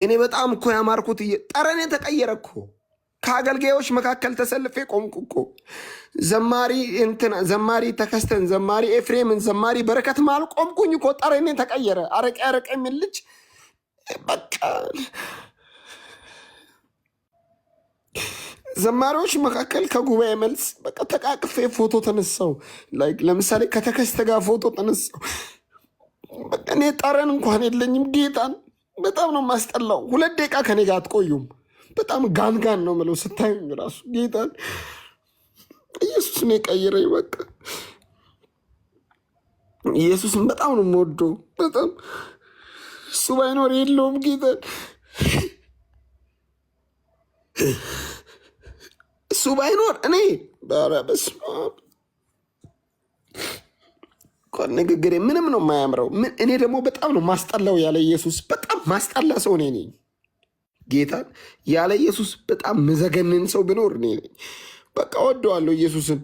እኔ በጣም እኮ ያማርኩት ጠረኔ ተቀየረ እኮ። ከአገልጋዮች መካከል ተሰልፌ ቆምኩ እኮ። ዘማሪ ተከስተን፣ ዘማሪ ኤፍሬምን፣ ዘማሪ በረከት ማል ቆምኩኝ እኮ። ጠረኔ ተቀየረ። አረቄ የሚል ልጅ በቃ ዘማሪዎች መካከል ከጉባኤ መልስ በቃ ተቃቅፌ ፎቶ ተነሳው። ለምሳሌ ከተከስተ ጋር ፎቶ ተነሳው። እኔ ጠረን እንኳን የለኝም። ጌታን በጣም ነው ማስጠላው። 2 ደቂቃ ከኔ ጋር አትቆዩም። በጣም ጋንጋን ነው ምለው ስታዩኝ ራሱ። ጌታን ኢየሱስን የቀየረኝ በቃ ኢየሱስን በጣም ነው የምወደው። በጣም እሱ ባይኖር የለውም ጌታን። እሱ ባይኖር እኔ በስመ አብ ንግግሬ ምንም ነው የማያምረው። እኔ ደግሞ በጣም ነው ማስጠላው ያለ ኢየሱስ። በጣም ማስጠላ ሰው እኔ ነኝ። ጌታን ያለ ኢየሱስ በጣም መዘገንን ሰው ቢኖር እኔ ነኝ። በቃ ወደዋለሁ ኢየሱስን።